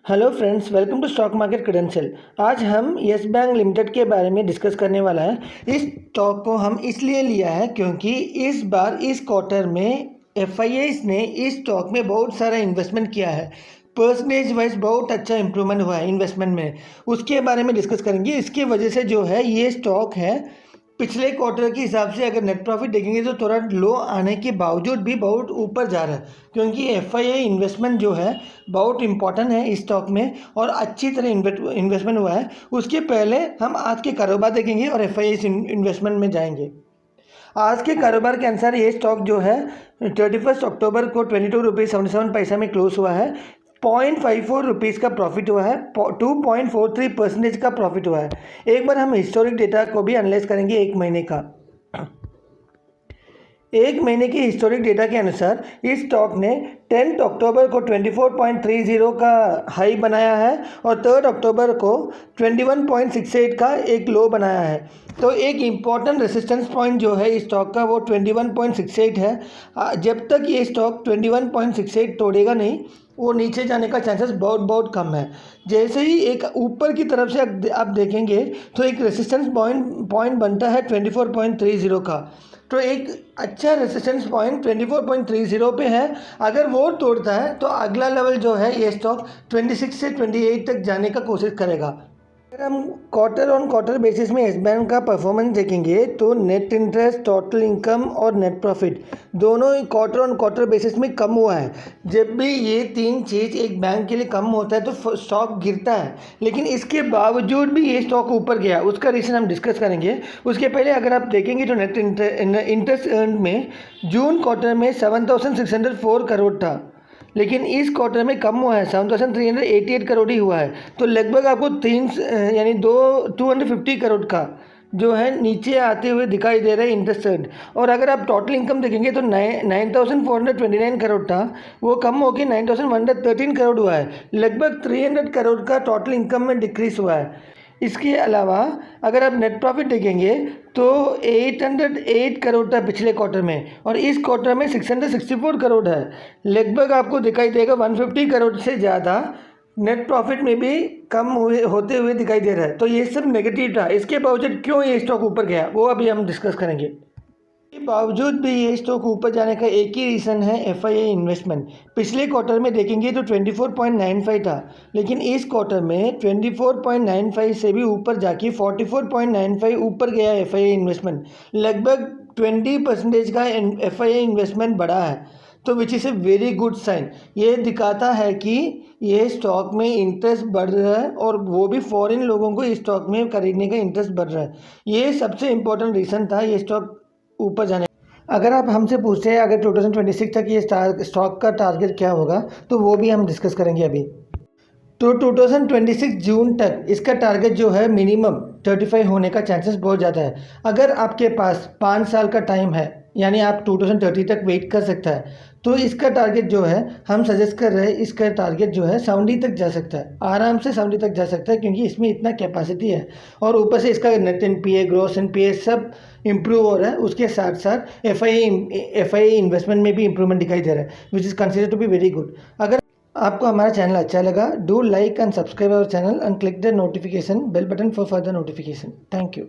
Hello friends, welcome to stock market credential. आज हम yes bank limited के बारे में डिस्कस करने वाला है। इस स्टॉक को हम इसलिए लिया है क्योंकि इस बार इस क्वार्टर में एफआईआईज ने इस स्टॉक में बहुत सारा इन्वेस्टमेंट किया है। परसेंटेज वाइज बहुत अच्छा इंप्रूवमेंट हुआ है इन्वेस्टमेंट में, उसके बारे में डिस्कस करेंगे। इसकी वजह से जो है ये स्टॉक है पिछले क्वार्टर के हिसाब से अगर नेट प्रॉफिट देखेंगे तो थोड़ा लो आने के बावजूद भी बहुत ऊपर जा रहा है, क्योंकि एफआईआई इन्वेस्टमेंट जो है बहुत इंपॉर्टेंट है इस स्टॉक में और अच्छी तरह इन्वेस्टमेंट हुआ है। उसके पहले हम आज के कारोबार देखेंगे और एफआईआई इन्वेस्टमेंट में जाएंगे। आज के कारोबार के अनुसार ये स्टॉक जो है 31 अक्टूबर को 22 रुपये 77 पैसा में क्लोज हुआ है। 0.54 रुपीज़ का प्रॉफिट हुआ है, 2.43% का प्रॉफिट हुआ है। एक बार हम हिस्टोरिक डेटा को भी एनालाइज करेंगे एक महीने का। एक महीने के हिस्टोरिक डेटा के अनुसार इस स्टॉक ने 10 अक्टूबर को 24.30 का हाई बनाया है और 3 अक्टूबर को 21.68 का एक लो बनाया है। तो एक इम्पॉर्टेंट रेसिस्टेंस पॉइंट जो है इस स्टॉक का वो 21.68 है। जब तक ये स्टॉक 21.68 तोड़ेगा नहीं, वो नीचे जाने का चांसेस बहुत कम है। जैसे ही एक ऊपर की तरफ से आप देखेंगे तो एक रेसिस्टेंस पॉइंट बनता है 24.30 का। तो एक अच्छा रेसिस्टेंस पॉइंट 24.30 पे है। अगर वो तोड़ता है तो अगला लेवल जो है ये स्टॉक 26 से 28 तक जाने का कोशिश करेगा। अगर हम क्वार्टर ऑन क्वार्टर बेसिस में एस बैंक का परफॉर्मेंस देखेंगे तो नेट इंटरेस्ट, टोटल इनकम और नेट प्रॉफिट दोनों क्वार्टर ऑन क्वार्टर बेसिस में कम हुआ है। जब भी ये तीन चीज़ एक बैंक के लिए कम होता है तो स्टॉक गिरता है, लेकिन इसके बावजूद भी ये स्टॉक ऊपर गया। उसका रीज़न हम डिस्कस करेंगे। उसके पहले अगर आप देखेंगे तो नेट इंटरेस्ट अर्न में जून क्वार्टर में 7,604 करोड़ था, लेकिन इस क्वार्टर में कम हुआ है, 7,388 करोड़ ही हुआ है। तो लगभग आपको 250 करोड़ का जो है नीचे आते हुए दिखाई दे रहा है इंटरेस्ट रेट। और अगर आप टोटल इनकम देखेंगे तो 9,429 करोड़ था, वो कम होकर 9,113 करोड़ हुआ है। लगभग 300 करोड़ का टोटल इनकम में डिक्रीज हुआ है। इसके अलावा अगर आप नेट प्रॉफिट देखेंगे तो 808 करोड़ था पिछले क्वार्टर में और इस क्वार्टर में 664 करोड़ है। लगभग आपको दिखाई देगा 150 करोड़ से ज़्यादा नेट प्रॉफिट में भी कम होते हुए दिखाई दे रहा है। तो ये सब नेगेटिव था। इसके बावजूद क्यों ये स्टॉक ऊपर गया वो अभी हम डिस्कस करेंगे। के बावजूद भी ये स्टॉक ऊपर जाने का एक ही रीज़न है एफआईआई इन्वेस्टमेंट। पिछले क्वार्टर में देखेंगे तो 24.95 था, लेकिन इस क्वार्टर में 24.95 से भी ऊपर जाके 44.95 ऊपर गया एफआईआई इन्वेस्टमेंट। लगभग 20% का एफआईआई इन्वेस्टमेंट बढ़ा है, तो which is a very good sign. ये दिखाता है कि ये स्टॉक में इंटरेस्ट बढ़ रहा है और वो भी फॉरेन लोगों को इस स्टॉक में खरीदने का इंटरेस्ट बढ़ रहा है। ये सबसे इम्पोर्टेंट रीज़न था ये स्टॉक ऊपर जाने। अगर आप हमसे पूछते हैं अगर 2026 तक ये स्टॉक का टारगेट क्या होगा तो वो भी हम डिस्कस करेंगे अभी। तो 2026 जून तक इसका टारगेट जो है मिनिमम 35 होने का चांसेस बहुत ज़्यादा है। अगर आपके पास 5 साल का टाइम है, यानी आप 2030 तक वेट कर सकता है, तो इसका टारगेट जो है हम सजेस्ट कर रहे हैं, इसका टारगेट जो है 70 तक जा सकता है, आराम से 70 तक जा सकता है, क्योंकि इसमें इतना कैपेसिटी है। और ऊपर से इसका नेट एनपीए, ग्रॉस एनपीए सब इम्प्रूव हो रहा है। उसके साथ साथ एफआईआई इन्वेस्टमेंट में भी इंप्रूवमेंट दिखाई दे रहा है, which is consider to be very good. अगर आपको हमारा चैनल अच्छा लगा, do like and subscribe our channel and click the notification bell button for further notification. Thank you.